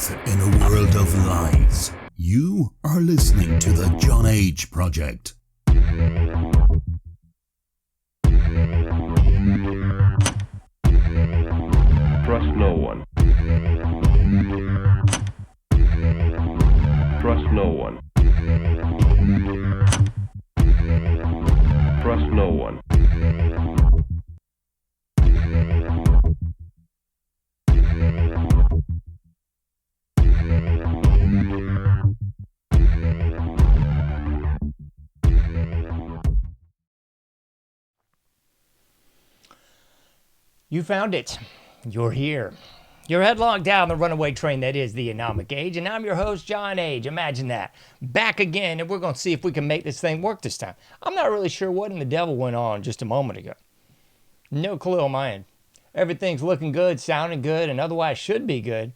truth in a world of lies. You are listening to the JohnAge Project. Trust no one. Trust no one. Trust no one. You found it. You're here. You're headlong down the runaway train that is the AnomicAge, and I'm your host, JohnAge. Imagine that. Back again, and we're going to see if we can make this thing work this time. I'm not really sure what in the devil went on just a moment ago. No clue on my end. Everything's looking good, sounding good, and otherwise should be good.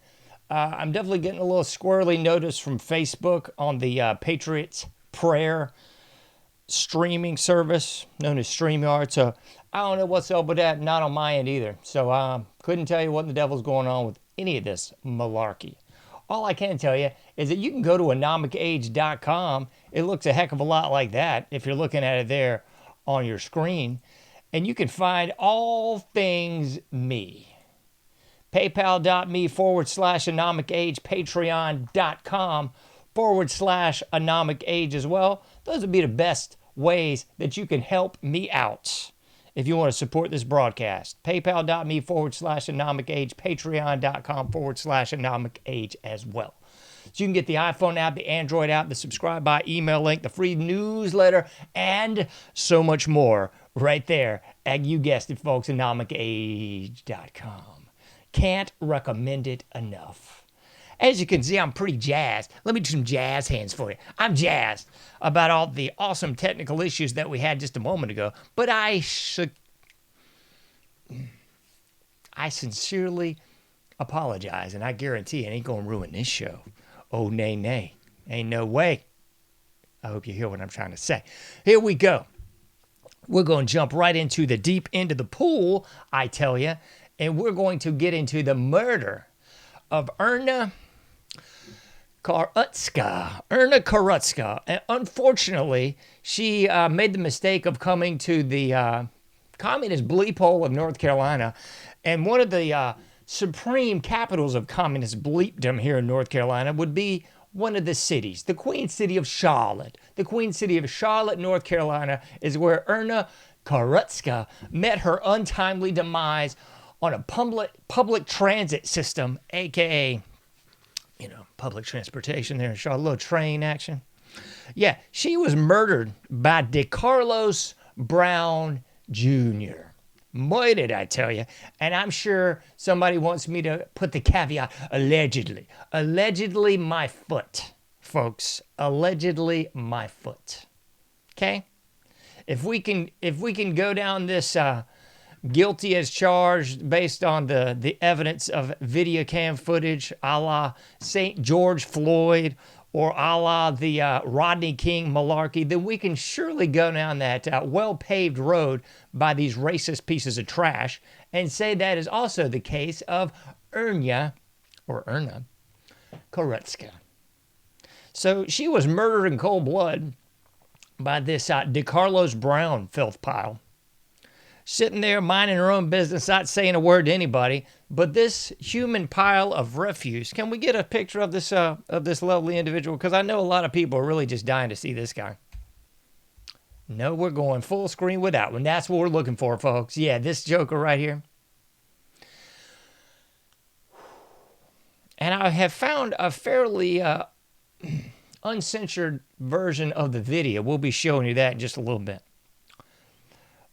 I'm definitely getting a little squirrely notice from Facebook on the Patriots Prayer streaming service known as StreamYard. So I don't know what's up with that, not on my end either. So couldn't tell you what in the devil's going on with any of this malarkey. All I can tell you is that you can go to AnomicAge.com. It looks a heck of a lot like that if you're looking at it there on your screen. And you can find all things me. PayPal.me/AnomicAge, Patreon.com/AnomicAge as well. Those would be the best ways that you can help me out if you want to support this broadcast. PayPal.me/AnomicAge, Patreon.com/AnomicAge as well. So you can get the iPhone app, the Android app, the subscribe by email link, the free newsletter, and so much more right there at, you guessed it, folks, AnomicAge.com. Can't recommend it enough. As you can see, I'm pretty jazzed. Let me do some jazz hands for you. I'm jazzed about all the awesome technical issues that we had just a moment ago, but I sincerely apologize, and I guarantee it ain't going to ruin this show. Oh, nay, nay. Ain't no way. I hope you hear what I'm trying to say. Here we go. We're going to jump right into the deep end of the pool, I tell you, and we're going to get into the murder of Iryna Zarutska. And unfortunately, she made the mistake of coming to the communist bleep hole of North Carolina, and one of the supreme capitals of communist bleepdom here in North Carolina would be one of the cities, the Queen City of Charlotte. The Queen City of Charlotte, North Carolina, is where Iryna Zarutska met her untimely demise on a public transit system, aka, public transportation there in Charlotte, a little train action. Yeah, she was murdered by DeCarlos Brown Jr. Boy, did I tell you. And I'm sure somebody wants me to put the caveat, allegedly. Allegedly my foot, folks. Allegedly my foot. Okay? If we can go down this guilty as charged based on the evidence of video cam footage, a la St. George Floyd, or a la the Rodney King malarkey, then we can surely go down that well-paved road by these racist pieces of trash and say that is also the case of Iryna Zarutska. So she was murdered in cold blood by this DeCarlos Brown filth pile, sitting there minding her own business, not saying a word to anybody. But this human pile of refuse, can we get a picture of this lovely individual? Because I know a lot of people are really just dying to see this guy. No, we're going full screen with that one. That's what we're looking for, folks. Yeah, this joker right here. And I have found a fairly uncensored version of the video. We'll be showing you that in just a little bit.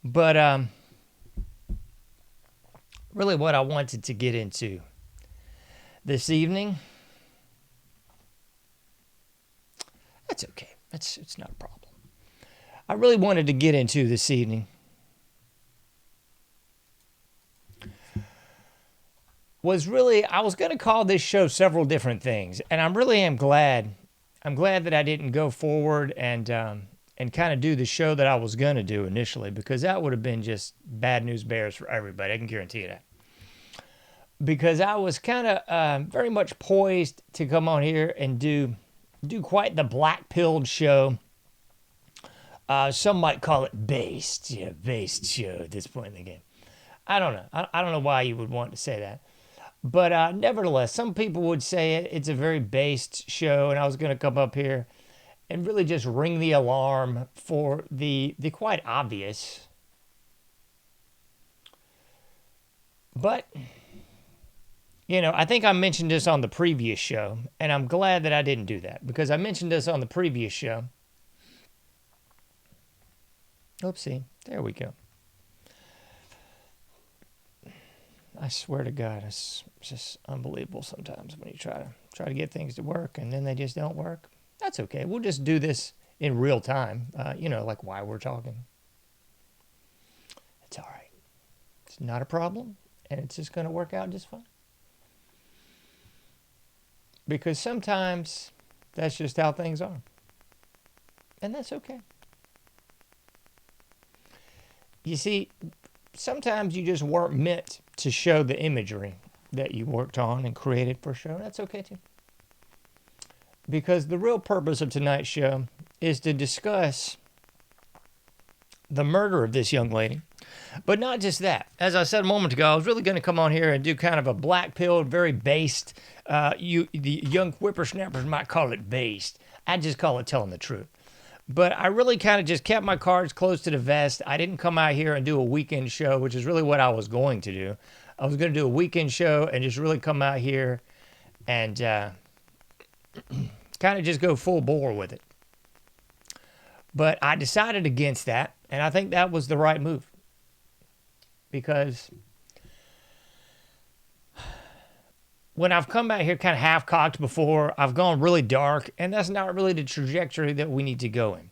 But really what I wanted to get into this evening, that's okay. It's not a problem. I really wanted to get into this evening was really, I was going to call this show several different things, and I really am glad. I'm glad that I didn't go forward and kind of do the show that I was going to do initially, because that would have been just bad news bears for everybody. I can guarantee you that. because I was kind of very much poised to come on here and do quite the black-pilled show. Some might call it based. Yeah, based show at this point in the game. I don't know. I don't know why you would want to say that. But nevertheless, some people would say it's a very based show, and I was going to come up here and really just ring the alarm for the quite obvious. But, I think I mentioned this on the previous show, and I'm glad that I didn't do that, because I mentioned this on the previous show. Oopsie, there we go. I swear to God, it's just unbelievable sometimes when you try to get things to work and then they just don't work. That's okay. We'll just do this in real time, like while we're talking. It's all right. It's not a problem, and it's just going to work out just fine. Because sometimes that's just how things are. And that's okay. You see, sometimes you just weren't meant to show the imagery that you worked on and created for a show. That's okay too. Because the real purpose of tonight's show is to discuss the murder of this young lady. But not just that. As I said a moment ago, I was really going to come on here and do kind of a black-pilled, very based, the young whippersnappers might call it based. I just call it telling the truth. But I really kind of just kept my cards close to the vest. I didn't come out here and do a weekend show, which is really what I was going to do. I was going to do a weekend show and just really come out here and kind of just go full bore with it. But I decided against that, and I think that was the right move. Because when I've come back here kind of half-cocked before, I've gone really dark, and that's not really the trajectory that we need to go in.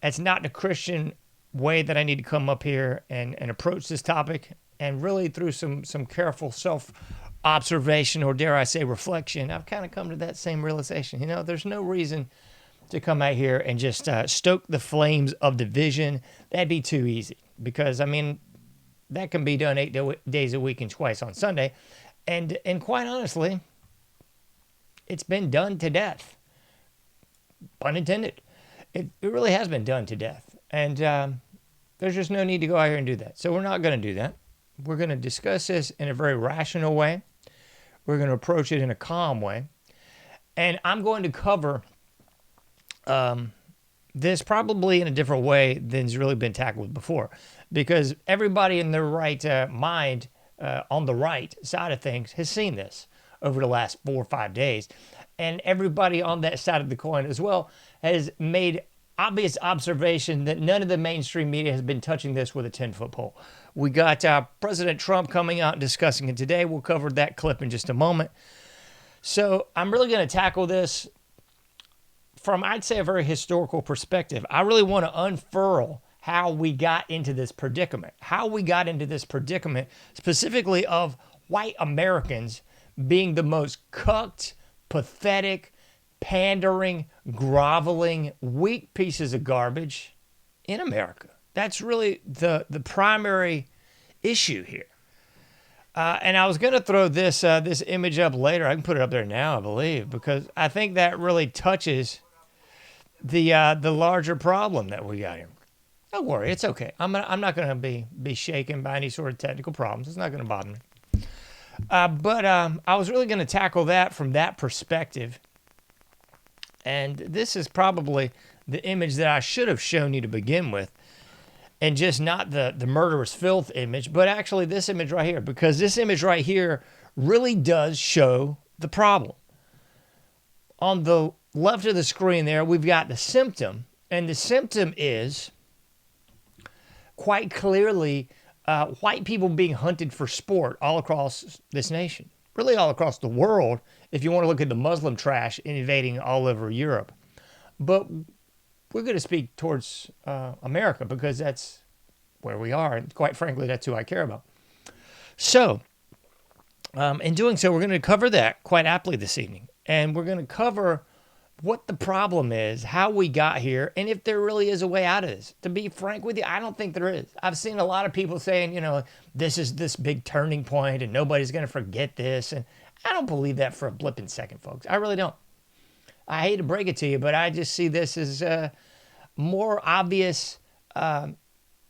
It's not the Christian way that I need to come up here and approach this topic, and really through some careful self-observation, or dare I say reflection, I've kind of come to that same realization. There's no reason to come out here and just stoke the flames of division. That'd be too easy, because, that can be done 8 days a week and twice on Sunday. And quite honestly, it's been done to death. Pun intended. It really has been done to death. And there's just no need to go out here and do that. So we're not going to do that. We're going to discuss this in a very rational way. We're going to approach it in a calm way. And I'm going to cover this probably in a different way than's really been tackled before. Because everybody in their right mind on the right side of things has seen this over the last 4 or 5 days. And everybody on that side of the coin as well has made obvious observation that none of the mainstream media has been touching this with a 10-foot pole. We got President Trump coming out and discussing it today. We'll cover that clip in just a moment. So I'm really going to tackle this from, I'd say, a very historical perspective. I really want to unfurl how we got into this predicament. How we got into this predicament, specifically of white Americans being the most cucked, pathetic, pandering, groveling, weak pieces of garbage in America. That's really the primary issue here. And I was going to throw this image up later. I can put it up there now, I believe, because I think that really touches the larger problem that we got here. Don't worry, it's okay. I'm not going to be shaken by any sort of technical problems. It's not going to bother me. But I was really going to tackle that from that perspective. And this is probably the image that I should have shown you to begin with. And just not the murderous filth image, but actually this image right here. Because this image right here really does show the problem. On the left of the screen there, we've got the symptom. And the symptom is quite clearly white people being hunted for sport all across this nation. Really all across the world, if you want to look at the Muslim trash invading all over Europe. But we're going to speak towards America because that's where we are. And quite frankly, that's who I care about. So, in doing so, we're going to cover that quite aptly this evening. And we're going to cover what the problem is, how we got here, and if there really is a way out of this. To be frank with you, I don't think there is. I've seen a lot of people saying, this is this big turning point and nobody's going to forget this. And I don't believe that for a blipping second, folks. I really don't. I hate to break it to you, but I just see this as more obvious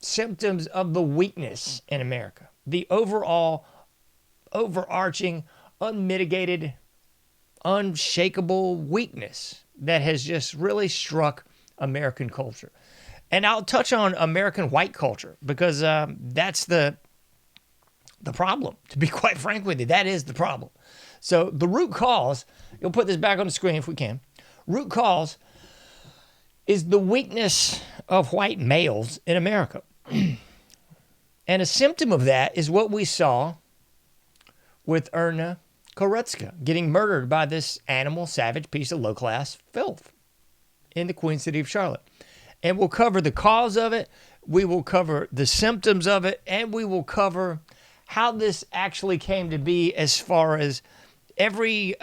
symptoms of the weakness in America. The overall, overarching, unmitigated, unshakable weakness that has just really struck American culture. And I'll touch on American white culture because that's the problem, to be quite frank with you. That is the problem. So the root cause, you'll put this back on the screen if we can. Root cause is the weakness of white males in America. And a symptom of that is what we saw with Iryna Zarutska getting murdered by this animal, savage piece of low-class filth in the Queen City of Charlotte. And we'll cover the cause of it, we will cover the symptoms of it, and we will cover how this actually came to be as far as every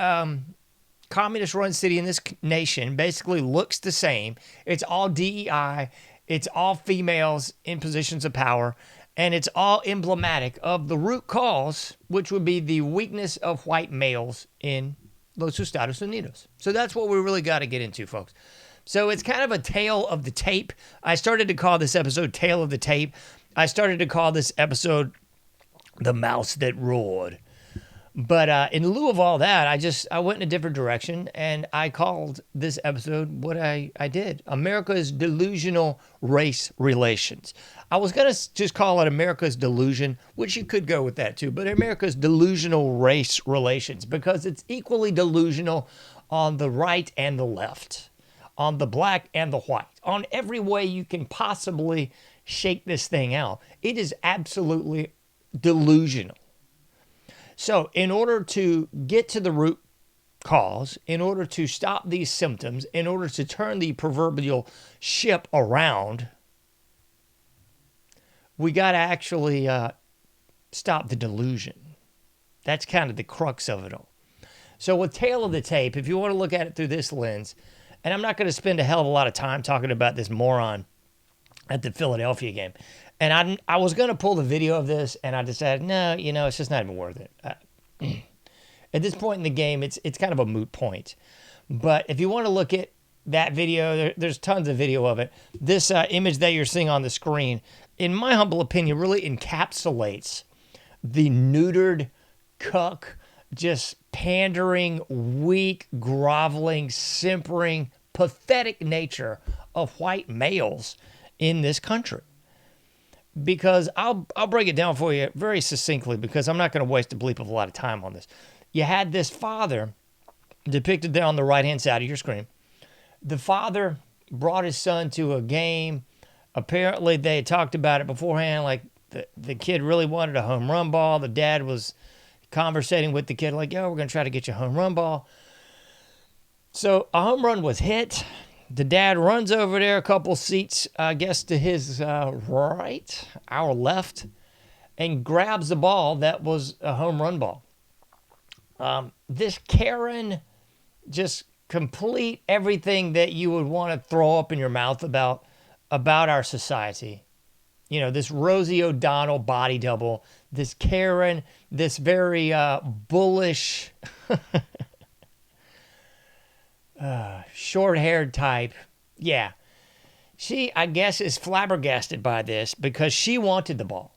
communist-run city in this nation basically looks the same. It's all DEI, it's all females in positions of power, and it's all emblematic of the root cause, which would be the weakness of white males in Los Estados Unidos. So that's what we really got to get into, folks. So it's kind of a tale of the tape. I started to call this episode Tale of the Tape. I started to call this episode The Mouse That Roared. But in lieu of all that, I went in a different direction, and I called this episode what I did. America's Delusional Race Relations. I was going to just call it America's Delusion, which you could go with that too, but America's Delusional Race Relations, because it's equally delusional on the right and the left, on the black and the white, on every way you can possibly shake this thing out. It is absolutely delusional. So in order to get to the root cause, in order to stop these symptoms, in order to turn the proverbial ship around, we got to actually stop the delusion. That's kind of the crux of it all. So with Tale of the Tape, if you want to look at it through this lens, and I'm not going to spend a hell of a lot of time talking about this moron at the Philadelphia game. And I was going to pull the video of this, and I decided, no, it's just not even worth it. At this point in the game, it's kind of a moot point. But if you want to look at that video, there's tons of video of it. This image that you're seeing on the screen, in my humble opinion, really encapsulates the neutered, cuck, just pandering, weak, groveling, simpering, pathetic nature of white males in this country. Because I'll break it down for you very succinctly, because I'm not going to waste a bleep of a lot of time on this. You had this father depicted there on the right-hand side of your screen. The father brought his son to a game. Apparently, they had talked about it beforehand, like the kid really wanted a home run ball. The dad was conversating with the kid like, yo, we're going to try to get you a home run ball. So a home run was hit. The dad runs over there a couple seats, I guess, to his right, our left, and grabs the ball that was a home run ball. This Karen, just complete everything that you would want to throw up in your mouth about our society. This Rosie O'Donnell body double, this Karen, this very bullish... short-haired type. Yeah. She, I guess, is flabbergasted by this because she wanted the ball.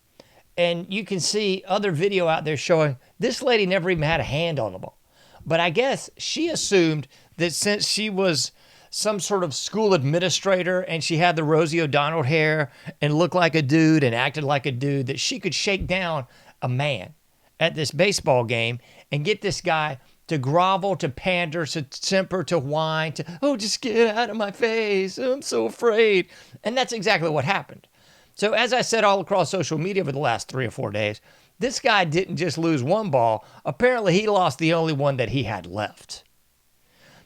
And you can see other video out there showing this lady never even had a hand on the ball. But I guess she assumed that since she was some sort of school administrator and she had the Rosie O'Donnell hair and looked like a dude and acted like a dude, that she could shake down a man at this baseball game and get this guy to grovel, to pander, to simper, to whine, to, oh, just get out of my face. I'm so afraid. And that's exactly what happened. So as I said all across social media for the last 3 or 4 days, this guy didn't just lose one ball. Apparently, he lost the only one that he had left.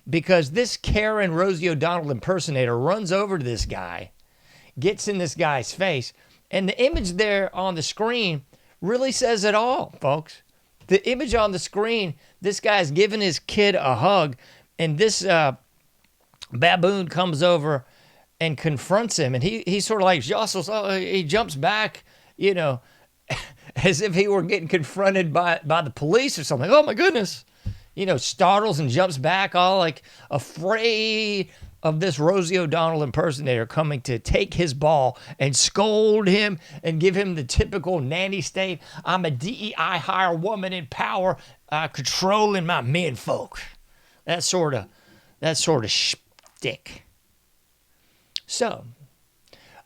Because this Karen Rosie O'Donnell impersonator runs over to this guy, gets in this guy's face, and the image there on the screen really says it all, folks. The image on the screen, this guy's giving his kid a hug, and this baboon comes over and confronts him, and he sort of like jostles, he jumps back, you know, as if he were getting confronted by the police or something. Oh my goodness. You know, startles and jumps back, all like afraid of this Rosie O'Donnell impersonator coming to take his ball and scold him and give him the typical nanny state. I'm a DEI hire woman in power, controlling my men folk. That sort of shtick. So,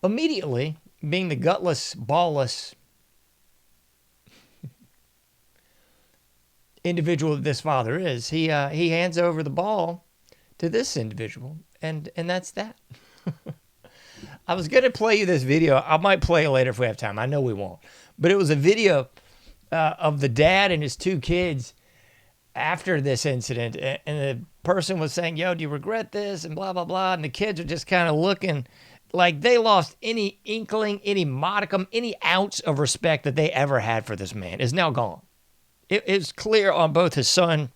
immediately, being the gutless, ballless individual that this father is, he hands over the ball to this individual, and that's that. I was going to play you this video. I might play it later if we have time. I know we won't. But it was a video of the dad and his two kids after this incident, and the person was saying, yo, do you regret this, and blah, blah, blah, and the kids are just kind of looking like they lost any inkling, any modicum, any ounce of respect that they ever had for this man is now gone. It's clear on both his son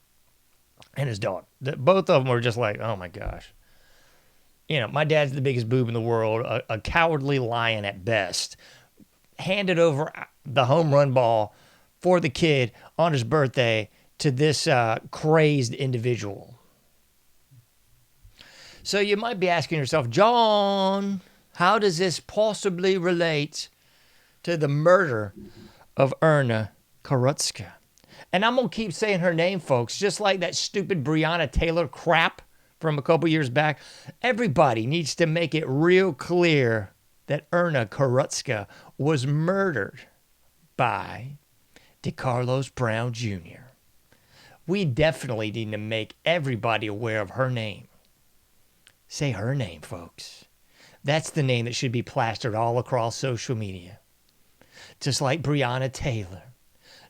and his daughter that both of them were just like, oh my gosh. You know, my dad's the biggest boob in the world, a cowardly lion at best. Handed over the home run ball for the kid on his birthday to this crazed individual. So you might be asking yourself, John, how does this possibly relate to the murder of Iryna Zarutska? And I'm going to keep saying her name, folks, just like that stupid Breonna Taylor crap from a couple years back. Everybody needs to make it real clear that Iryna Zarutska was murdered by DeCarlos Brown Jr. We definitely need to make everybody aware of her name. Say her name, folks. That's the name that should be plastered all across social media. Just like Breonna Taylor.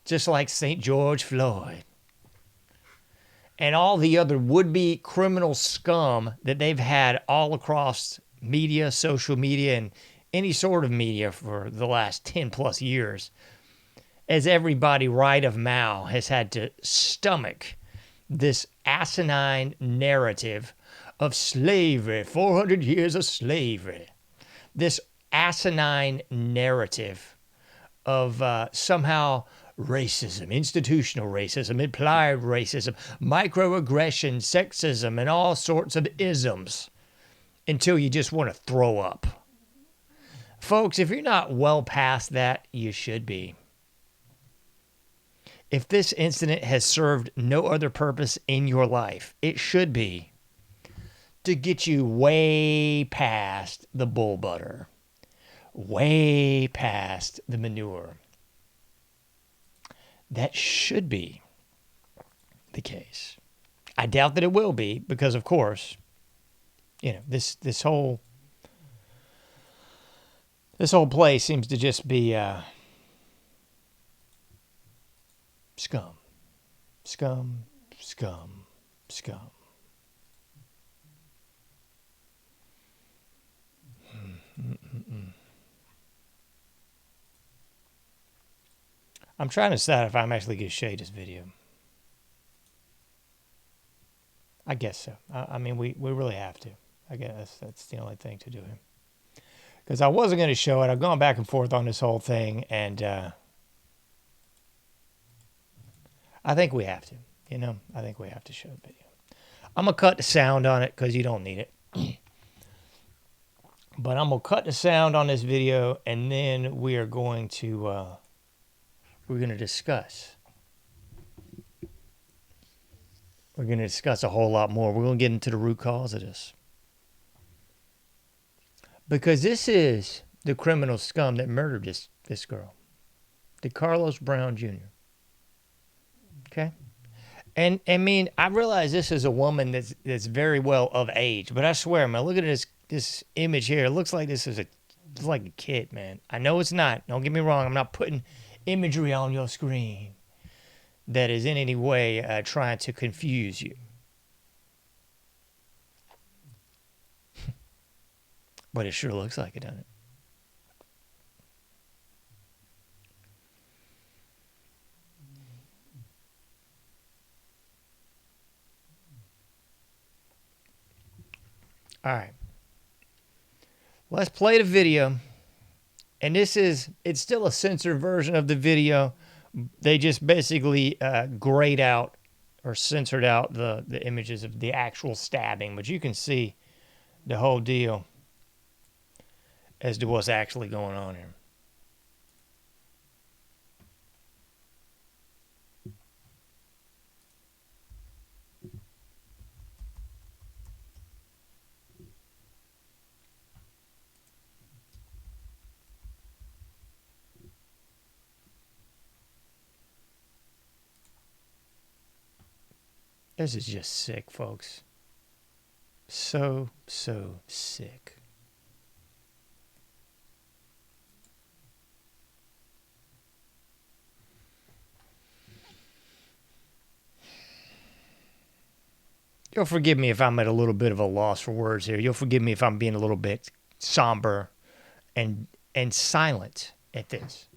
Just like St. George Floyd. And all the other would-be criminal scum that they've had all across media, social media, and any sort of media for the last 10 plus years. As everybody right of Mao has had to stomach this asinine narrative of slavery, 400 years of slavery. This asinine narrative of somehow racism, institutional racism, implied racism, microaggression, sexism, and all sorts of isms until you just want to throw up. Folks, if you're not well past that, you should be. If this incident has served no other purpose in your life, it should be to get you way past the bull butter, way past the manure. That should be the case. I doubt that it will be because, of course, you know, this whole place seems to just be scum, scum, scum, scum. I'm trying to decide if I'm actually going to shade this video. I guess so. I mean, we really have to. I guess that's the only thing to do. Because I wasn't going to show it. I've gone back and forth on this whole thing, and I think we have to. You know, I think we have to show the video. I'm going to cut the sound on it because you don't need it. But I'm going to cut the sound on this video, and then we are going to discuss. We're going to discuss a whole lot more. We're going to get into the root cause of this. Because this is the criminal scum that murdered this girl. DeCarlos Brown Jr. Okay? And I mean, I realize this is a woman that's very well of age, but I swear, man, look at this image here. It looks like this is it's like a kid, man. I know it's not. Don't get me wrong. I'm not putting imagery on your screen that is in any way trying to confuse you. But it sure looks like it, doesn't it? All right. Let's play the video. And it's still a censored version of the video. They just basically grayed out or censored out the images of the actual stabbing. But you can see the whole deal as to what's actually going on here. This is just sick, folks. So sick. You'll forgive me if I'm at a little bit of a loss for words here. You'll forgive me if I'm being a little bit somber and silent at this.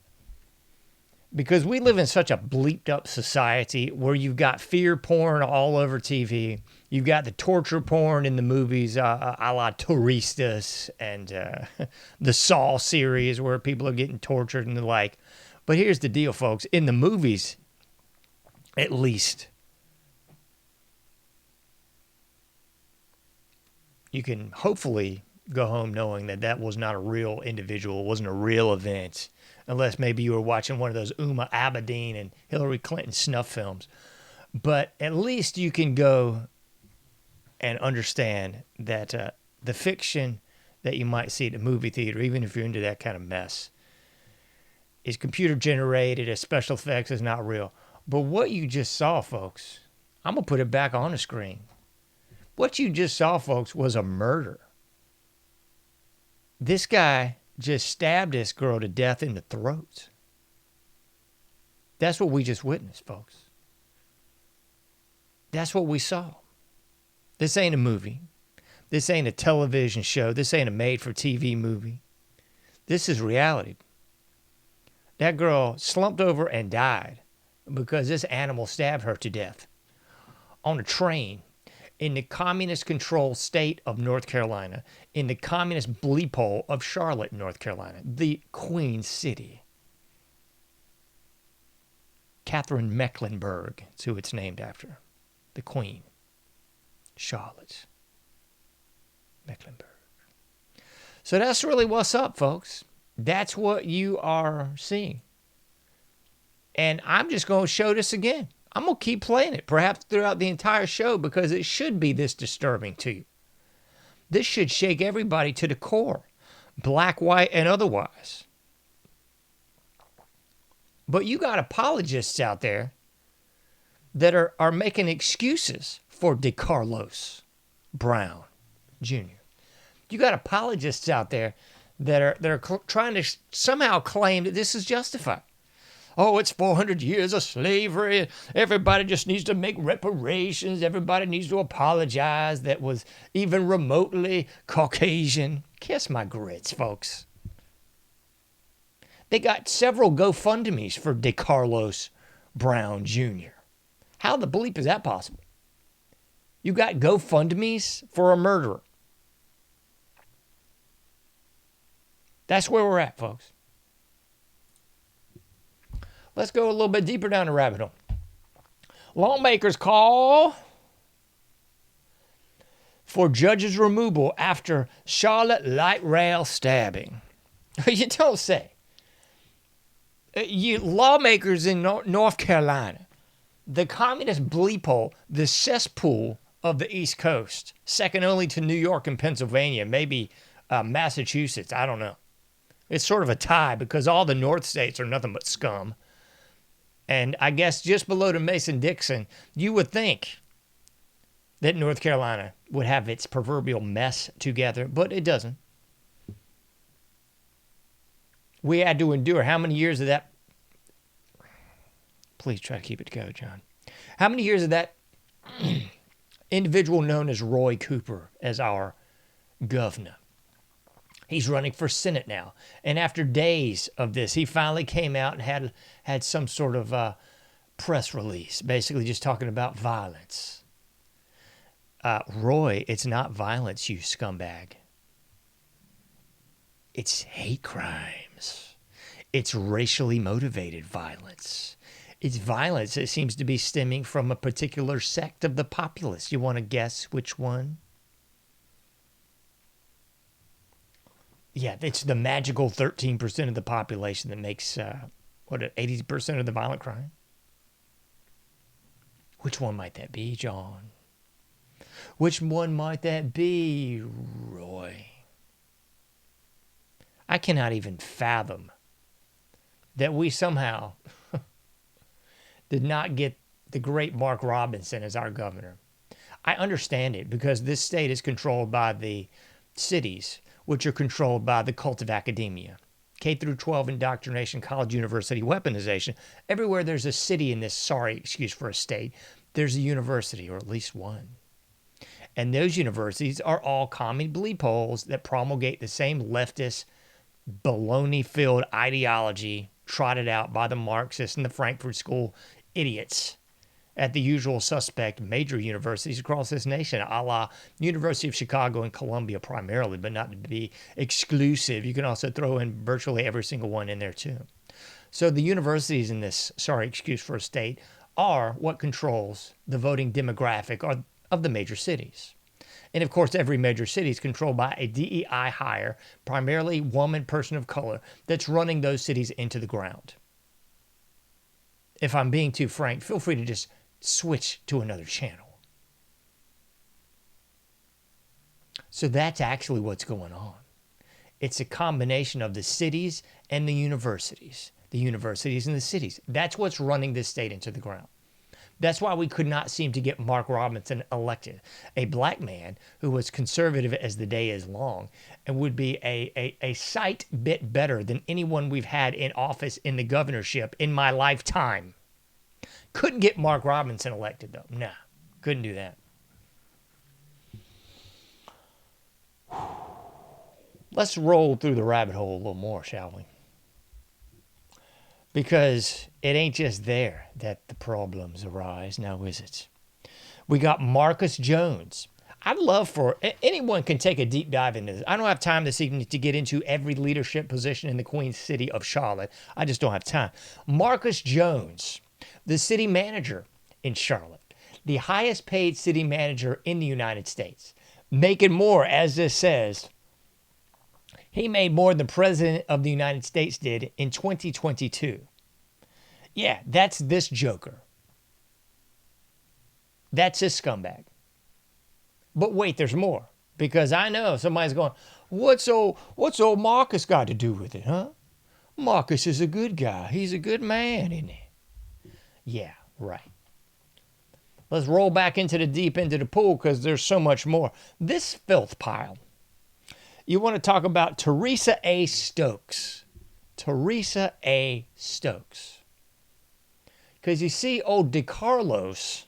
Because we live in such a bleeped up society where you've got fear porn all over TV. You've got the torture porn in the movies, a la Turistas and the Saw series where people are getting tortured and the like. But here's the deal, folks. In the movies, at least, you can hopefully go home knowing that that was not a real individual, it wasn't a real event. Unless maybe you were watching one of those Uma Abedin and Hillary Clinton snuff films. But at least you can go and understand that the fiction that you might see at a movie theater, even if you're into that kind of mess, is computer generated, as special effects is not real. But what you just saw, folks, I'm going to put it back on the screen. What you just saw, folks, was a murder. This guy just stabbed this girl to death in the throat. That's what we just witnessed, folks. That's what we saw. This ain't a movie. This ain't a television show. This ain't a made-for-TV movie. This is reality. That girl slumped over and died because this animal stabbed her to death on a train in the communist-controlled state of North Carolina, in the communist bleep hole of Charlotte, North Carolina, the Queen City. Catherine Mecklenburg is who it's named after. The Queen. Charlotte Mecklenburg. So that's really what's up, folks. That's what you are seeing. And I'm just going to show this again. I'm going to keep playing it, perhaps throughout the entire show, because it should be this disturbing to you. This should shake everybody to the core, black, white, and otherwise. But you got apologists out there that are making excuses for DeCarlos Brown Jr. You got apologists out there that are trying to somehow claim that this is justified. Oh, it's 400 years of slavery. Everybody just needs to make reparations. Everybody needs to apologize that was even remotely Caucasian. Kiss my grits, folks. They got several GoFundMes for DeCarlos Brown Jr. How the bleep is that possible? You got GoFundMes for a murderer. That's where we're at, folks. Let's go a little bit deeper down the rabbit hole. Lawmakers call for judge's removal after Charlotte light rail stabbing. You don't say. You lawmakers in North Carolina, the communist bleep hole, the cesspool of the East Coast, second only to New York and Pennsylvania, maybe Massachusetts, I don't know. It's sort of a tie because all the North states are nothing but scum. And I guess just below the Mason-Dixon, you would think that North Carolina would have its proverbial mess together, but it doesn't. We had to endure how many years of that? Please try to keep it together, John. How many years of that individual known as Roy Cooper as our governor? He's running for Senate now. And after days of this, he finally came out and had some sort of press release, basically just talking about violence. Roy, it's not violence, you scumbag. It's hate crimes. It's racially motivated violence. It's violence that seems to be stemming from a particular sect of the populace. You want to guess which one? Yeah, it's the magical 13% of the population that makes, 80% of the violent crime? Which one might that be, John? Which one might that be, Roy? I cannot even fathom that we somehow did not get the great Mark Robinson as our governor. I understand it because this state is controlled by the cities, which are controlled by the cult of academia. K through 12 indoctrination, college, university, weaponization. Everywhere there's a city in this sorry excuse for a state, there's a university, or at least one. And those universities are all commie bleep holes that promulgate the same leftist, baloney-filled ideology trotted out by the Marxists and the Frankfurt School idiots at the usual suspect major universities across this nation, a la University of Chicago and Columbia primarily, but not to be exclusive. You can also throw in virtually every single one in there too. So the universities in this, sorry excuse for a state, are what controls the voting demographic of the major cities. And of course, every major city is controlled by a DEI hire, primarily woman, person of color, that's running those cities into the ground. If I'm being too frank, feel free to just switch to another channel. So that's actually what's going on. It's a combination of the cities and the universities and the cities. That's what's running this state into the ground. That's why we could not seem to get Mark Robinson elected, a black man who was conservative as the day is long and would be a sight bit better than anyone we've had in office in the governorship in my lifetime. Couldn't get Mark Robinson elected, though. Nah, couldn't do that. Let's roll through the rabbit hole a little more, shall we? Because it ain't just there that the problems arise, now is it? We got Marcus Jones. I'd love for anyone can take a deep dive into this. I don't have time this evening to get into every leadership position in the Queen City of Charlotte. I just don't have time. Marcus Jones, the city manager in Charlotte, the highest paid city manager in the United States, making more, as this says. He made more than the President of the United States did in 2022. Yeah, that's this joker. That's this scumbag. But wait, there's more. Because I know somebody's going, what's old Marcus got to do with it, huh? Marcus is a good guy. He's a good man, isn't he? Yeah, right. Let's roll back into the deep end of the pool because there's so much more. This filth pile. You want to talk about Teresa A. Stokes. Teresa A. Stokes. Because you see, old DeCarlos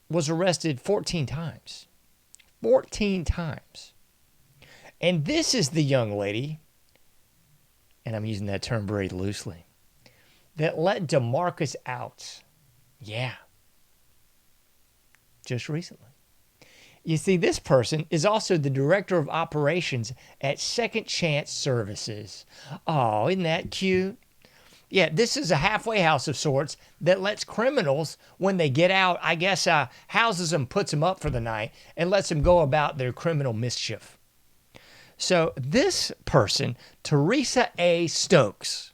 was arrested 14 times. 14 times. And this is the young lady, and I'm using that term very loosely, that let DeMarcus out. Yeah. Just recently. You see, this person is also the director of operations at Second Chance Services. Oh, isn't that cute? Yeah, this is a halfway house of sorts that lets criminals, when they get out, I guess houses them, puts them up for the night, and lets them go about their criminal mischief. So this person, Teresa A. Stokes,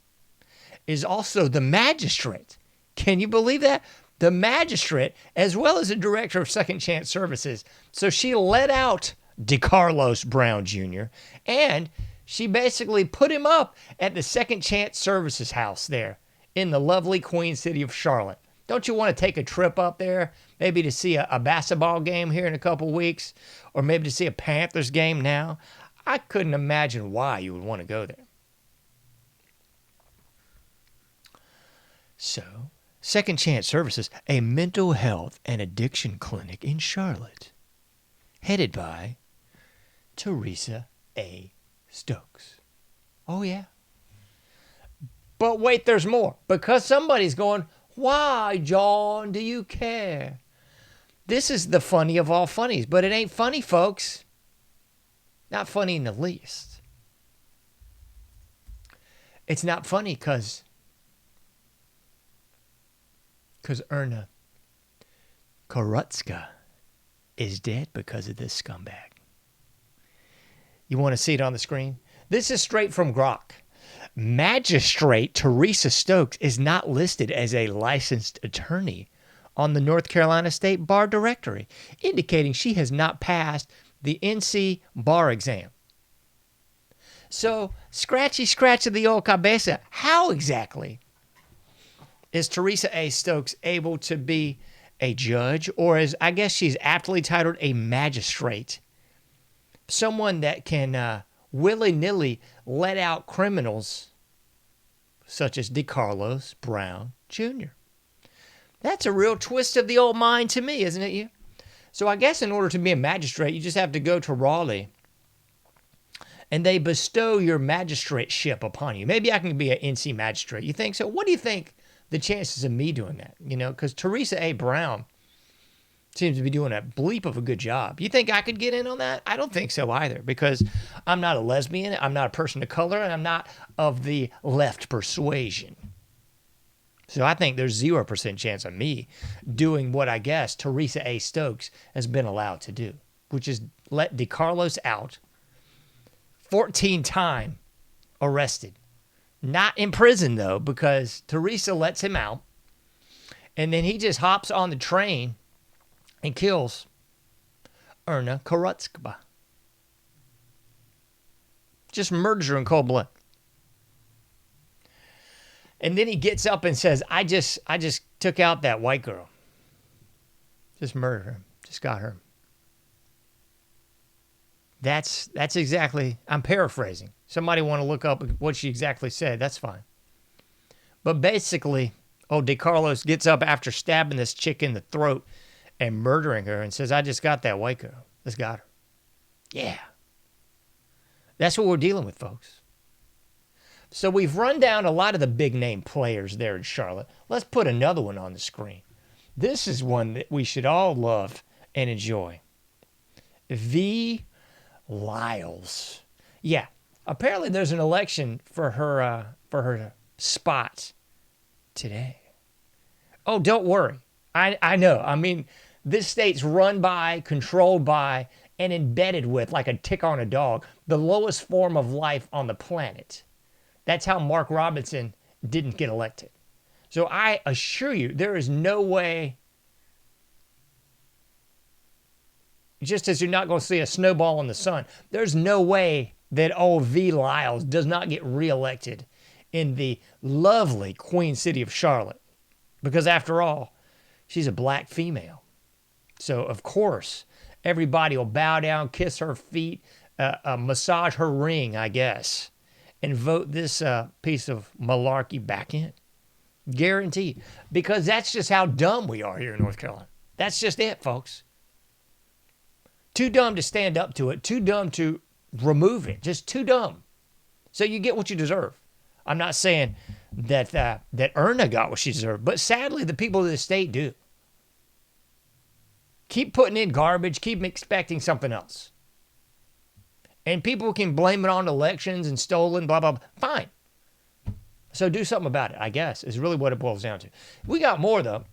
is also the magistrate. Can you believe that? The magistrate, as well as the director of Second Chance Services. So she let out DeCarlos Brown Jr., and she basically put him up at the Second Chance Services house there in the lovely Queen City of Charlotte. Don't you want to take a trip up there, maybe to see a basketball game here in a couple weeks, or maybe to see a Panthers game now? I couldn't imagine why you would want to go there. So, Second Chance Services, a mental health and addiction clinic in Charlotte, headed by Teresa A. Stokes. Oh, yeah. But wait, there's more. Because somebody's going, why, John, do you care? This is the funny of all funnies, but it ain't funny, folks. Not funny in the least. It's not funny because Iryna Zarutska is dead because of this scumbag. You want to see it on the screen? This is straight from Grok. Magistrate Teresa Stokes is not listed as a licensed attorney on the North Carolina State Bar Directory, indicating she has not passed the NC bar exam. So, scratchy scratch of the old cabeza, how exactly is Teresa A. Stokes able to be a judge, or as I guess she's aptly titled, a magistrate? Someone that can willy-nilly let out criminals such as DeCarlos Brown Jr. That's a real twist of the old mind to me, isn't it, you? So I guess in order to be a magistrate, you just have to go to Raleigh and they bestow your magistrateship upon you. Maybe I can be an NC magistrate. You think so? What do you think the chances of me doing that? You know, because Teresa A. Brown seems to be doing a bleep of a good job. You think I could get in on that? I don't think so either, because I'm not a lesbian, I'm not a person of color, and I'm not of the left persuasion. So I think there's 0% chance of me doing what I guess Teresa A. Stokes has been allowed to do, which is let DeCarlos out, 14-time arrested. Not in prison, though, because Teresa lets him out, and then he just hops on the train and kills Iryna Zarutska. Just murders her in cold blood. And then he gets up and says, I just took out that white girl. Just murdered her. Just got her. That's exactly, I'm paraphrasing. Somebody want to look up what she exactly said, that's fine. But basically, DeCarlos gets up after stabbing this chick in the throat and murdering her and says, I just got that white girl. Just got her. Yeah. That's what we're dealing with, folks. So we've run down a lot of the big name players there in Charlotte. Let's put another one on the screen. This is one that we should all love and enjoy. V. Lyles. Yeah, apparently there's an election for her spot today. Oh, don't worry. I know. I mean, this state's run by, controlled by, and embedded with, like a tick on a dog, the lowest form of life on the planet. That's how Mark Robinson didn't get elected. So I assure you, there is no way, just as you're not going to see a snowball in the sun, there's no way that old V. Lyles does not get reelected in the lovely Queen City of Charlotte. Because after all, she's a black female. So, of course, everybody will bow down, kiss her feet, massage her ring, I guess, and vote this piece of malarkey back in. Guaranteed. Because that's just how dumb we are here in North Carolina. That's just it, folks. Too dumb to stand up to it. Too dumb to remove it. Just too dumb. So you get what you deserve. I'm not saying that Iryna got what she deserved, but sadly the people of the state do. Keep putting in garbage. Keep expecting something else. And people can blame it on elections and stolen, blah, blah, blah. Fine. So do something about it, I guess, is really what it boils down to. We got more, though,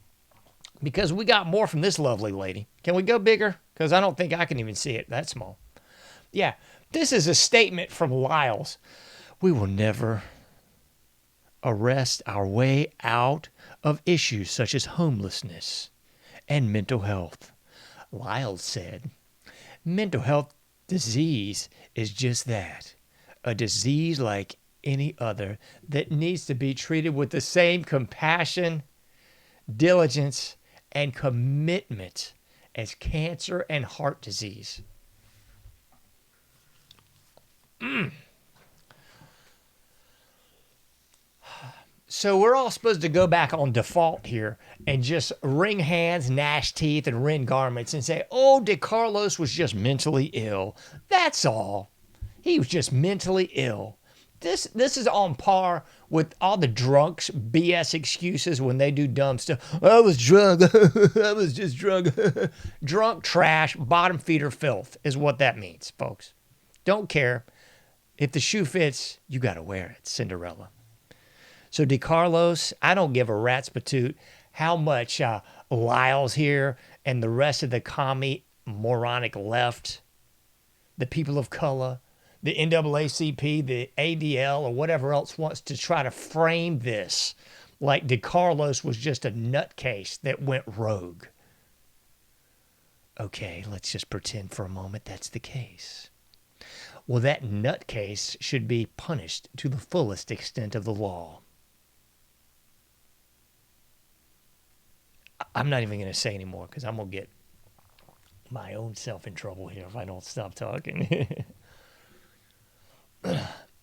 because we got more from this lovely lady. Can we go bigger? Because I don't think I can even see it that small. Yeah, this is a statement from Lyles. We will never arrest our way out of issues such as homelessness and mental health. Lyles said, mental health disease is just that, a disease like any other that needs to be treated with the same compassion, diligence, and commitment as cancer and heart disease. So we're all supposed to go back on default here and just wring hands, gnash teeth, and rend garments and say, oh, DeCarlos was just mentally ill. That's all. He was just mentally ill. this is on par with all the drunks BS excuses when they do dumb stuff. I was drunk. I was just drunk. Drunk trash, bottom feeder filth is what that means, folks. Don't care. If the shoe fits, you got to wear it, Cinderella. So DeCarlos, I don't give a rat's patoot how much Lyles here and the rest of the commie moronic left, the people of color, the NAACP, the ADL, or whatever else wants to try to frame this like DeCarlos was just a nutcase that went rogue. Okay, let's just pretend for a moment that's the case. Well, that nutcase should be punished to the fullest extent of the law. I'm not even going to say anymore because I'm going to get my own self in trouble here if I don't stop talking.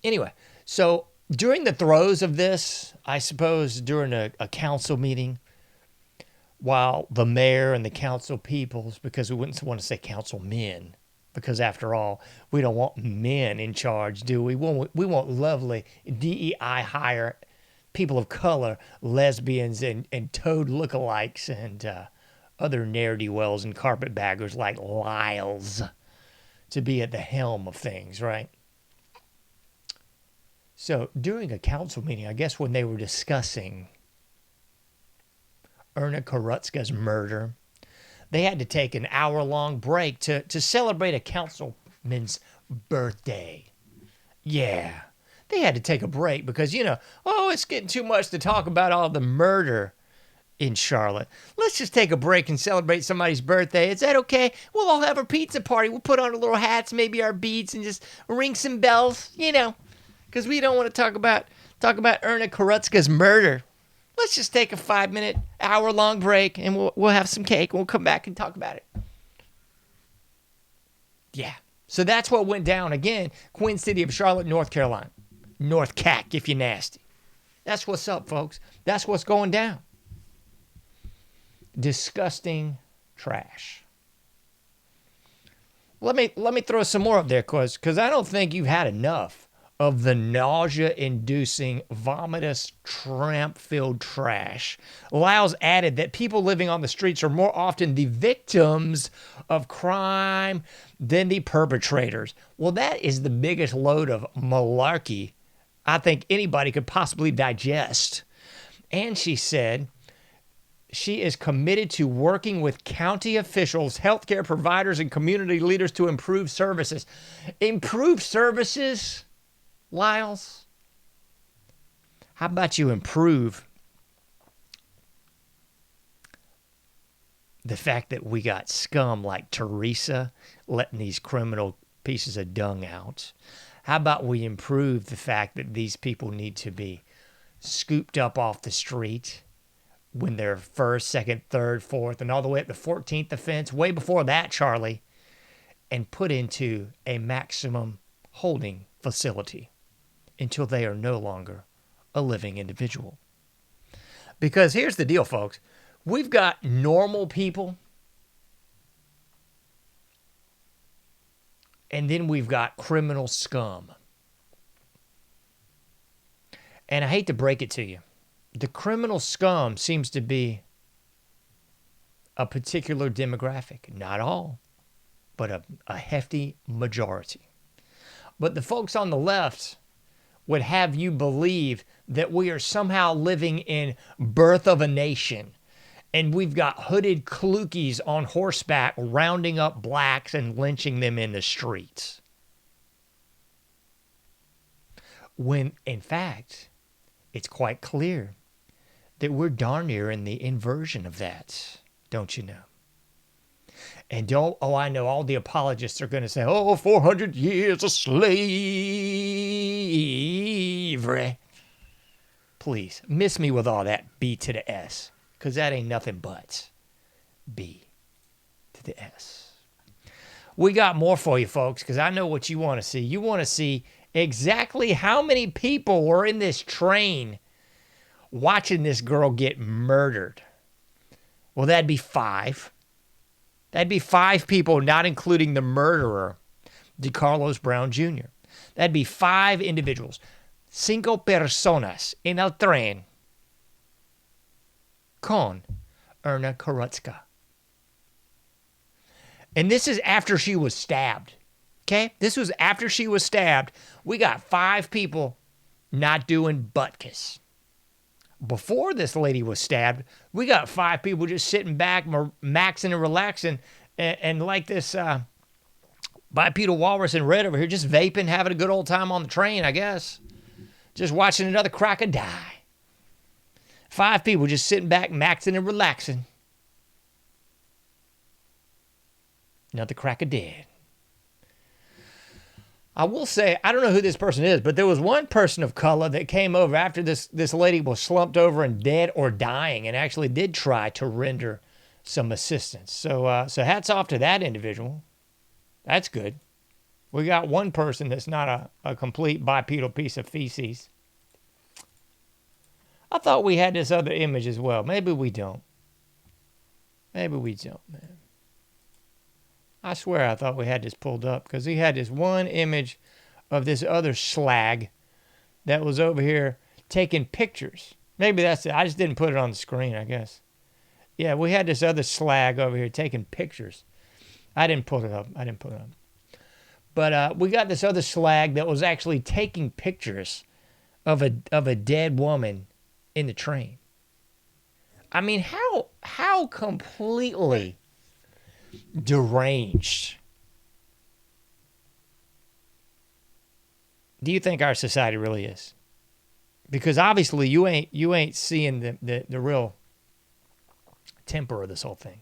Anyway, so during the throes of this, I suppose during a council meeting, while the mayor and the council peoples, because we wouldn't want to say council men, because after all, we don't want men in charge, do we? We want lovely DEI hire people of color, lesbians, and toad lookalikes, and other ne'er-do-wells and carpetbaggers like Lyles to be at the helm of things, right? So during a council meeting, I guess when they were discussing Iryna Zarutska's murder, they had to take an hour-long break to celebrate a councilman's birthday. Yeah, they had to take a break because, it's getting too much to talk about all the murder in Charlotte. Let's just take a break and celebrate somebody's birthday. Is that okay? We'll all have a pizza party. We'll put on our little hats, maybe our beads, and just ring some bells, because we don't want to talk about Iryna Zarutska's murder. Let's just take a 5-minute, hour-long break, and we'll have some cake, and we'll come back and talk about it. Yeah. So that's what went down. Again, Queen City of Charlotte, North Carolina. North Cac, if you're nasty. That's what's up, folks. That's what's going down. Disgusting trash. Let me throw some more up there, because I don't think you've had enough of the nausea-inducing, vomitous, tramp-filled trash. Lyles added that people living on the streets are more often the victims of crime than the perpetrators. Well, that is the biggest load of malarkey I think anybody could possibly digest. And she said she is committed to working with county officials, healthcare providers, and community leaders to improve services. Improve services? Lyles, how about you improve the fact that we got scum like Teresa letting these criminal pieces of dung out? How about we improve the fact that these people need to be scooped up off the street when they're first, second, third, fourth, and all the way up to 14th offense, way before that, Charlie, and put into a maximum holding facility until they are no longer a living individual. Because here's the deal, folks. We've got normal people, and then we've got criminal scum. And I hate to break it to you, the criminal scum seems to be a particular demographic. Not all, but a hefty majority. But the folks on the left would have you believe that we are somehow living in Birth of a Nation, and we've got hooded klookies on horseback rounding up blacks and lynching them in the streets. When, in fact, it's quite clear that we're darn near in the inversion of that, don't you know? And I know all the apologists are going to say, 400 years of slavery. Please, miss me with all that B to the S, because that ain't nothing but B to the S. We got more for you, folks, because I know what you want to see. You want to see exactly how many people were in this train watching this girl get murdered. Well, that'd be 5. That'd be 5 people, not including the murderer, DeCarlos Brown Jr. That'd be 5 individuals. cinco personas en el tren con Iryna Zarutska. And this is after she was stabbed. Okay? This was after she was stabbed. We got 5 people not doing butt kiss. Before this lady was stabbed, we got 5 people just sitting back, maxing and relaxing, and like this bipedal walrus in red over here, just vaping, having a good old time on the train, I guess. Just watching another cracker die. 5 people just sitting back, maxing and relaxing. Another cracker dead. I will say, I don't know who this person is, but there was one person of color that came over after this lady was slumped over and dead or dying and actually did try to render some assistance. So hats off to that individual. That's good. We got one person that's not a complete bipedal piece of feces. I thought we had this other image as well. Maybe we don't. Maybe we don't, man. I swear I thought we had this pulled up because he had this one image of this other slag that was over here taking pictures. Maybe that's it. I just didn't put it on the screen, I guess. Yeah, we had this other slag over here taking pictures. I didn't put it up. But we got this other slag that was actually taking pictures of a dead woman in the train. I mean, how completely deranged do you think our society really is? Because obviously you ain't seeing the real temper of this whole thing.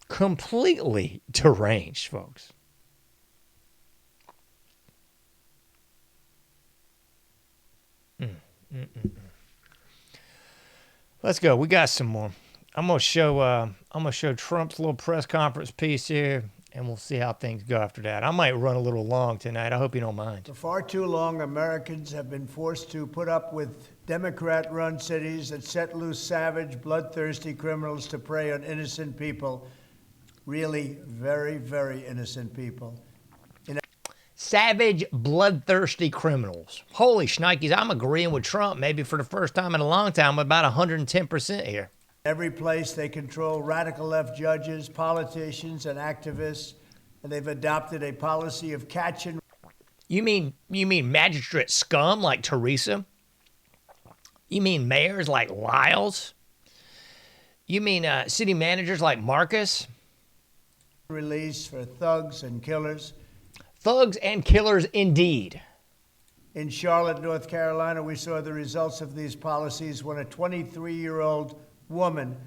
Completely deranged, folks. Let's go. We got some more. I'm gonna show Trump's little press conference piece here, and we'll see how things go after that. I might run a little long tonight. I hope you don't mind. For far too long, Americans have been forced to put up with Democrat-run cities that set loose savage, bloodthirsty criminals to prey on innocent people. Really, very, very innocent people. Savage, bloodthirsty criminals. Holy shnikes, I'm agreeing with Trump maybe for the first time in a long time, about 110% here. Every place they control radical left judges, politicians, and activists, and they've adopted a policy of catch and... You mean magistrate scum like Teresa? You mean mayors like Lyles? You mean city managers like Marcus? Release for thugs and killers. Thugs and killers indeed. In Charlotte, North Carolina, we saw the results of these policies when a 23-year-old woman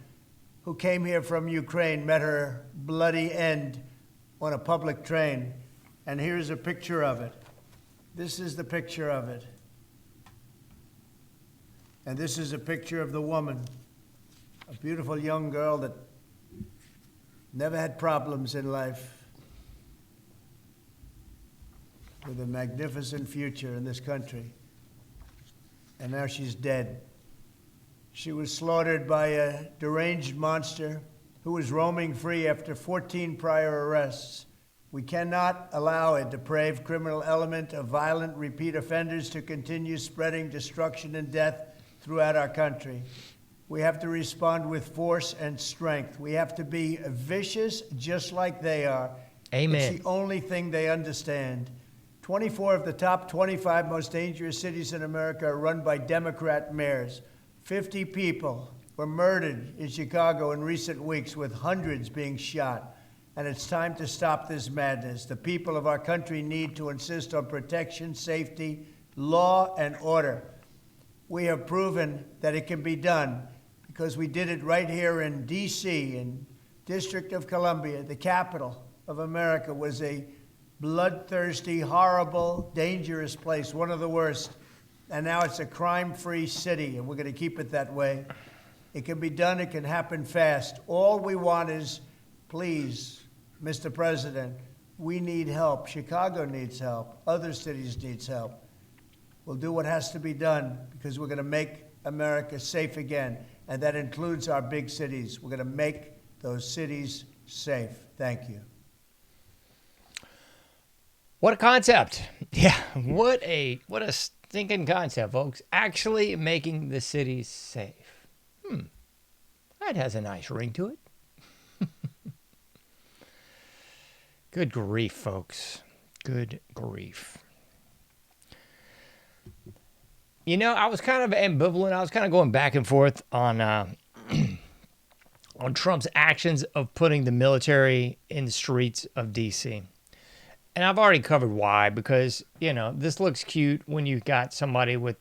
who came here from Ukraine met her bloody end on a public train. And here's a picture of it. This is the picture of it. And this is a picture of the woman, a beautiful young girl that never had problems in life, with a magnificent future in this country. And now she's dead. She was slaughtered by a deranged monster who was roaming free after 14 prior arrests. We cannot allow a depraved criminal element of violent repeat offenders to continue spreading destruction and death throughout our country. We have to respond with force and strength. We have to be vicious just like they are. Amen. It's the only thing they understand. 24 of the top 25 most dangerous cities in America are run by Democrat mayors. 50 people were murdered in Chicago in recent weeks, with hundreds being shot. And it's time to stop this madness. The people of our country need to insist on protection, safety, law, and order. We have proven that it can be done because we did it right here in D.C., in District of Columbia. The capital of America was a bloodthirsty, horrible, dangerous place, one of the worst. And now it's a crime-free city, and we're going to keep it that way. It can be done. It can happen fast. All we want is, please, Mr. President, we need help. Chicago needs help. Other cities need help. We'll do what has to be done because we're going to make America safe again, and that includes our big cities. We're going to make those cities safe. Thank you. What a concept. Yeah, what a stinking concept, folks. Actually making the cities safe. That has a nice ring to it. Good grief, folks. Good grief. You know, I was kind of ambivalent. I was kind of going back and forth on on Trump's actions of putting the military in the streets of D.C. And I've already covered why, because, you know, this looks cute when you've got somebody with,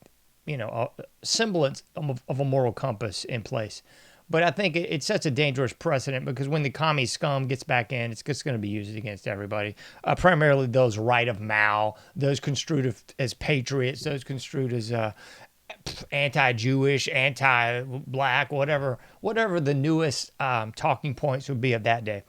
you know, a semblance of a moral compass in place. But I think it sets a dangerous precedent, because when the commie scum gets back in, it's just going to be used against everybody, primarily those right of Mao, those construed as patriots, those construed as anti-Jewish, anti-black, whatever the newest talking points would be of that day.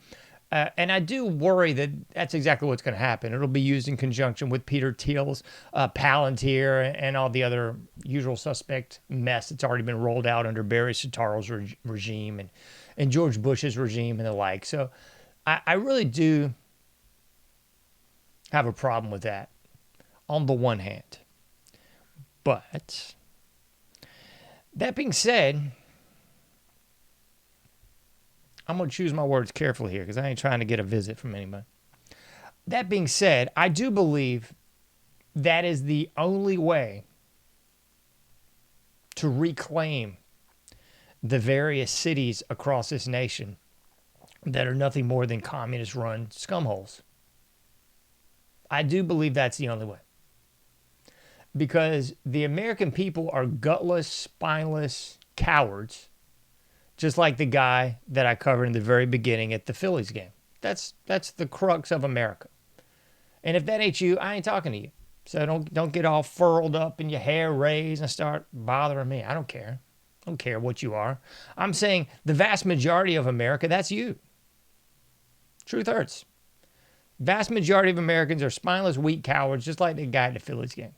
And I do worry that that's exactly what's going to happen. It'll be used in conjunction with Peter Thiel's Palantir and all the other usual suspect mess that's already been rolled out under Barry Soetoro's regime and George Bush's regime and the like. So I really do have a problem with that on the one hand. But that being said, I'm going to choose my words carefully here, because I ain't trying to get a visit from anybody. That being said, I do believe that is the only way to reclaim the various cities across this nation that are nothing more than communist-run scumholes. I do believe that's the only way. Because the American people are gutless, spineless cowards, just like the guy that I covered in the very beginning at the Phillies game. That's the crux of America. And if that ain't you, I ain't talking to you. So don't get all furled up and your hair raised and start bothering me. I don't care. I don't care what you are. I'm saying the vast majority of America, that's you. Truth hurts. Vast majority of Americans are spineless, weak cowards, just like the guy at the Phillies game.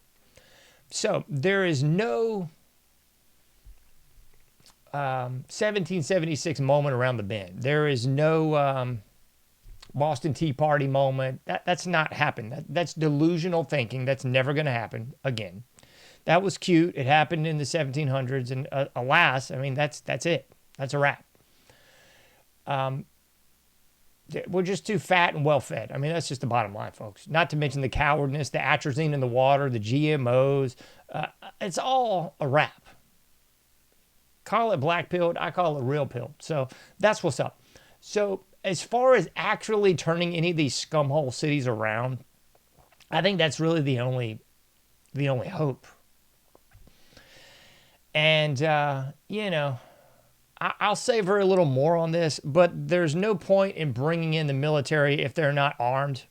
So there is no 1776 moment around the bend. There is no Boston Tea Party moment. That's not happened. That's delusional thinking. That's never going to happen again. That was cute. It happened in the 1700s, and alas, I mean, that's it. That's a wrap. We're just too fat and well-fed. I mean, that's just the bottom line, folks. Not to mention the cowardness, the atrazine in the water, the GMOs. It's all a wrap. Call it black-pilled. I call it real-pilled. So that's what's up. So as far as actually turning any of these scumhole cities around, I think that's really the only hope. And, you know, I'll say very little more on this, but there's no point in bringing in the military if they're not armed,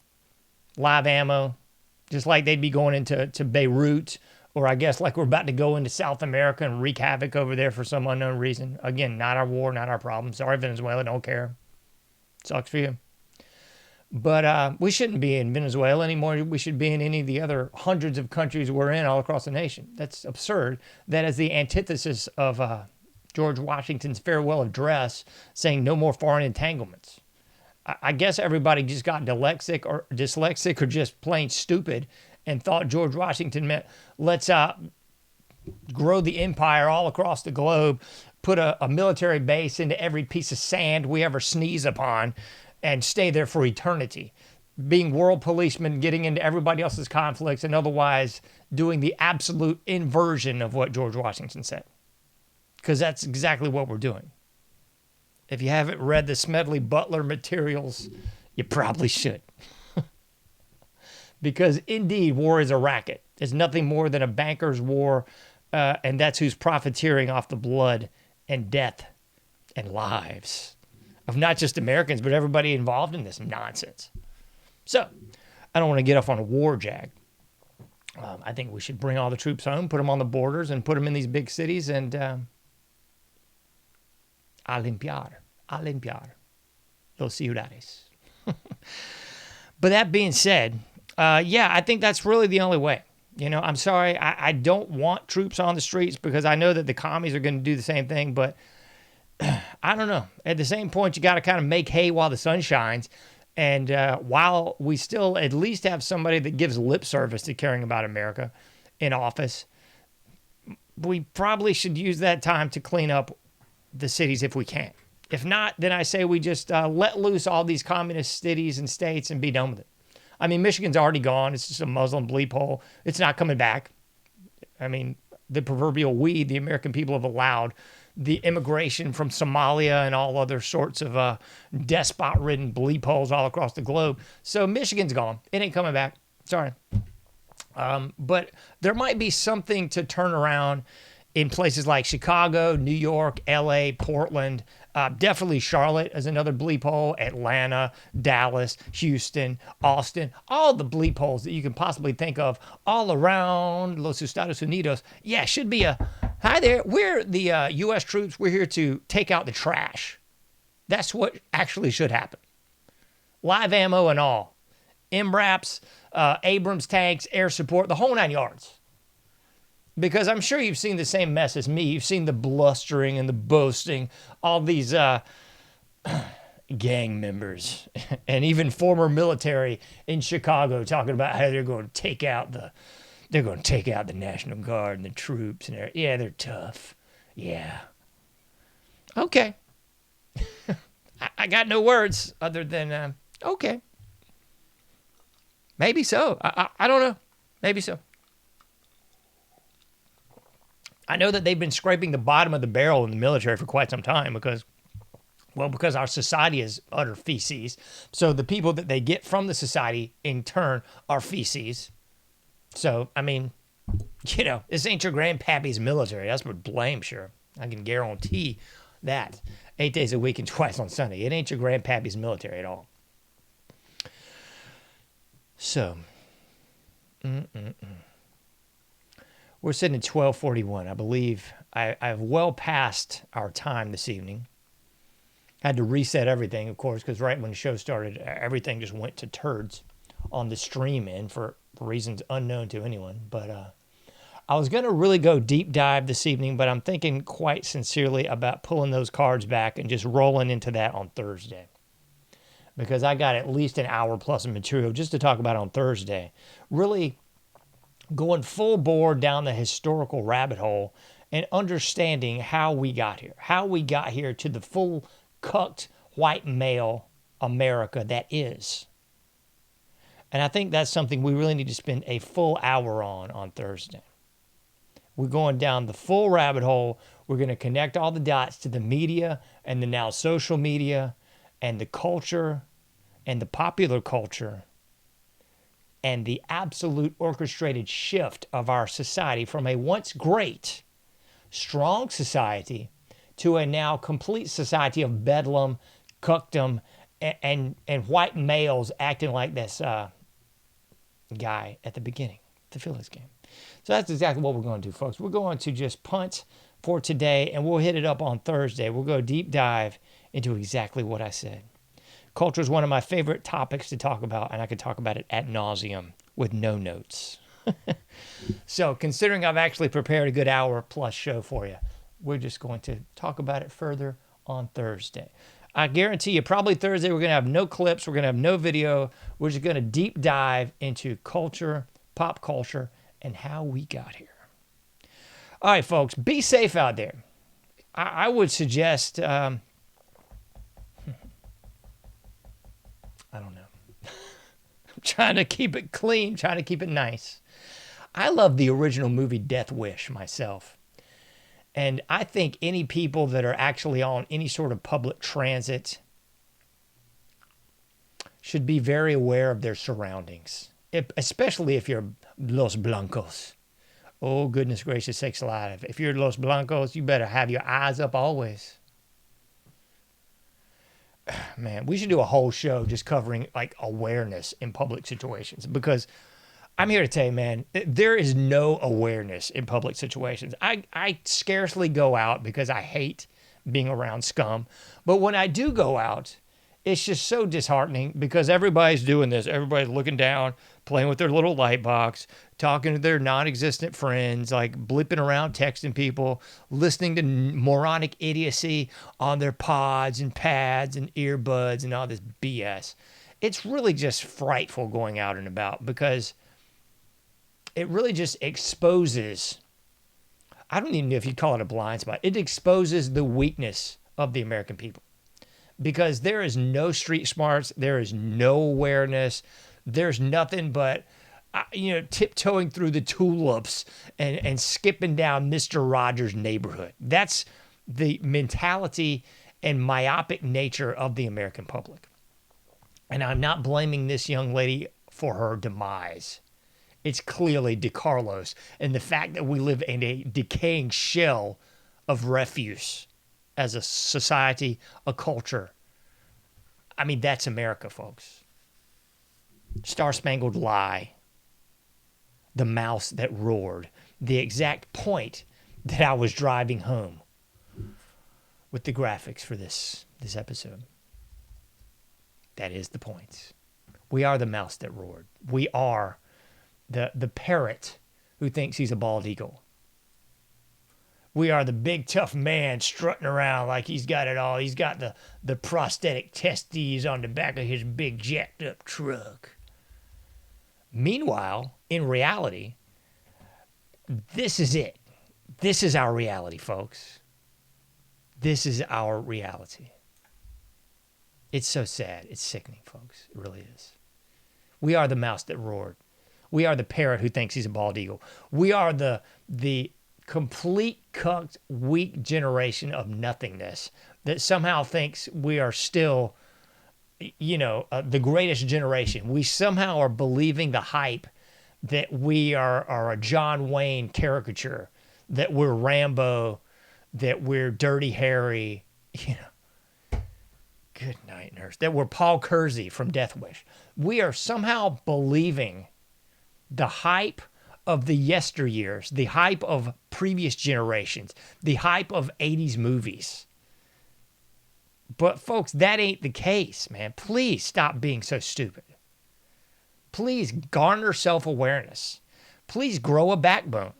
live ammo, just like they'd be going into Beirut, or I guess like we're about to go into South America and wreak havoc over there for some unknown reason. Again, not our war, not our problem. Sorry, Venezuela, don't care. Sucks for you. But we shouldn't be in Venezuela anymore. We should be in any of the other hundreds of countries we're in all across the nation. That's absurd. That is the antithesis of George Washington's farewell address saying no more foreign entanglements. I guess everybody just got dyslexic or just plain stupid and thought George Washington meant let's grow the empire all across the globe, put a military base into every piece of sand we ever sneeze upon, and stay there for eternity. Being world policemen, getting into everybody else's conflicts, and otherwise doing the absolute inversion of what George Washington said. Because that's exactly what we're doing. If you haven't read the Smedley Butler materials, you probably should. Because indeed, war is a racket. It's nothing more than a banker's war, and that's who's profiteering off the blood and death and lives of not just Americans, but everybody involved in this nonsense. So, I don't want to get off on a war jag. I think we should bring all the troops home, put them on the borders, and put them in these big cities, and a limpiar los ciudades. But that being said, yeah, I think that's really the only way. You know, I'm sorry, I don't want troops on the streets because I know that the commies are going to do the same thing, but I don't know. At the same point, you got to kind of make hay while the sun shines. And while we still at least have somebody that gives lip service to caring about America in office, we probably should use that time to clean up the cities if we can. If not, then I say we just let loose all these communist cities and states and be done with it. I mean, Michigan's already gone. It's just a Muslim bleep hole. It's not coming back. I mean, the proverbial we, the American people, have allowed the immigration from Somalia and all other sorts of despot-ridden bleep holes all across the globe. So Michigan's gone. It ain't coming back. Sorry. But there might be something to turn around in places like Chicago, New York, LA, Portland, definitely Charlotte as another bleep hole, Atlanta, Dallas, Houston, Austin, all the bleep holes that you can possibly think of all around Los Estados Unidos. Yeah, should be a, hi there, we're the U.S. troops. We're here to take out the trash. That's what actually should happen. Live ammo and all. MRAPs, Abrams tanks, air support, the whole 9 yards. Because I'm sure you've seen the same mess as me. You've seen the blustering and the boasting, all these gang members and even former military in Chicago talking about how they're going to take out the National Guard and the troops and everything. Yeah, they're tough. Yeah. Okay. I got no words other than okay. Maybe so. I don't know. Maybe so. I know that they've been scraping the bottom of the barrel in the military for quite some time because our society is utter feces. So the people that they get from the society in turn are feces. So, I mean, this ain't your grandpappy's military. That's for blame sure. I can guarantee that. 8 days a week and twice on Sunday. It ain't your grandpappy's military at all. So, we're sitting at 12:41. I believe I've well passed our time this evening. Had to reset everything, of course, because right when the show started, everything just went to turds on the stream end for reasons unknown to anyone. But I was going to really go deep dive this evening, but I'm thinking quite sincerely about pulling those cards back and just rolling into that on Thursday. Because I got at least an hour plus of material just to talk about on Thursday. Really going full bore down the historical rabbit hole and understanding how we got here to the full cucked white male America that is. And I think that's something we really need to spend a full hour on Thursday. We're going down the full rabbit hole. We're going to connect all the dots to the media and the now social media and the culture and the popular culture and the absolute orchestrated shift of our society from a once great, strong society to a now complete society of bedlam, cuckdom, and white males acting like this guy at the beginning, the Phillies game. So that's exactly what we're going to do, folks. We're going to just punt for today, and we'll hit it up on Thursday. We'll go deep dive into exactly what I said. Culture is one of my favorite topics to talk about, and I could talk about it ad nauseum with no notes. So considering I've actually prepared a good hour plus show for you, we're just going to talk about it further on Thursday. I guarantee you probably Thursday we're going to have no clips, we're going to have no video. We're just going to deep dive into culture, pop culture, and how we got here. All right, folks, be safe out there. I would suggest... I don't know. I'm trying to keep it clean, trying to keep it nice. I love the original movie Death Wish myself. And I think any people that are actually on any sort of public transit should be very aware of their surroundings, especially if you're Los Blancos. Oh, goodness gracious sakes alive. If you're Los Blancos, you better have your eyes up always. Man, we should do a whole show just covering like awareness in public situations, because I'm here to tell you, man, there is no awareness in public situations. I scarcely go out because I hate being around scum. But when I do go out, it's just so disheartening because everybody's doing this. Everybody's looking down, playing with their little light box, talking to their non-existent friends, like blipping around, texting people, listening to moronic idiocy on their pods and pads and earbuds and all this BS. it's really just frightful going out and about, because it really just exposes, I don't even know if you'd call it a blind spot. It exposes the weakness of the American people, because there is no street smarts. There is no awareness. There's nothing but, tiptoeing through the tulips and skipping down Mr. Rogers' neighborhood. That's the mentality and myopic nature of the American public. And I'm not blaming this young lady for her demise. It's clearly DeCarlos and the fact that we live in a decaying shell of refuse as a society, a culture. I mean, that's America, folks. Star-Spangled Lie, The Mouse That Roared, the exact point that I was driving home with the graphics for this episode. That is the point. We are the mouse that roared. We are the parrot who thinks he's a bald eagle. We are the big tough man strutting around like he's got it all. He's got the prosthetic testes on the back of his big jacked up truck. Meanwhile, in reality, this is it. This is our reality, folks. This is our reality. It's so sad. It's sickening, folks. It really is. We are the mouse that roared. We are the parrot who thinks he's a bald eagle. We are the complete cucked, weak generation of nothingness that somehow thinks we are still, the greatest generation. We somehow are believing the hype that we are a John Wayne caricature, that we're Rambo, that we're Dirty Harry, Good night, nurse. That we're Paul Kersey from Death Wish. We are somehow believing the hype of the yesteryears, the hype of previous generations, the hype of 80s movies. But folks, that ain't the case, man. Please stop being so stupid. Please garner self-awareness. Please grow a backbone.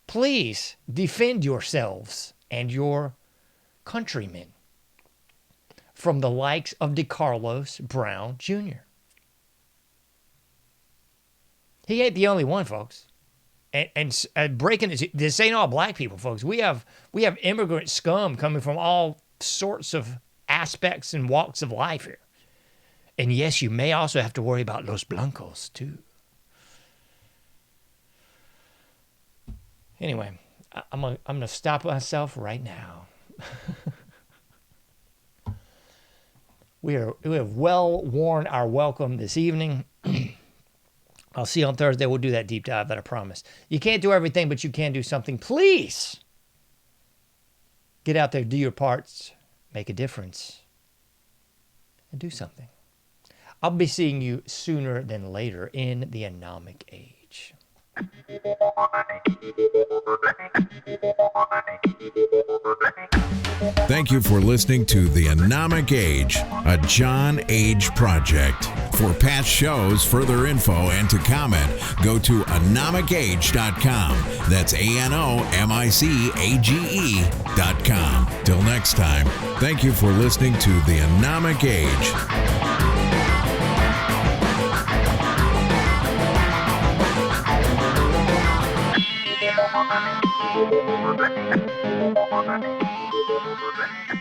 Please defend yourselves and your countrymen from the likes of DeCarlos Brown Jr. He ain't the only one, folks. And breaking this ain't all black people, folks. We have immigrant scum coming from all sorts of aspects and walks of life here. And yes, you may also have to worry about Los Blancos too. Anyway, I'm gonna stop myself right now. We have well worn our welcome this evening. I'll see you on Thursday. We'll do that deep dive that I promise. You can't do everything, but you can do something. Please get out there, do your parts, make a difference, and do something. I'll be seeing you sooner than later in the AnomicAge. Thank you for listening to the AnomicAge, a JohnAge project. For past shows, further info, and to comment, go to AnomicAge.com. That's AnomicAge.com. Till next time, thank you for listening to the AnomicAge. Thank you.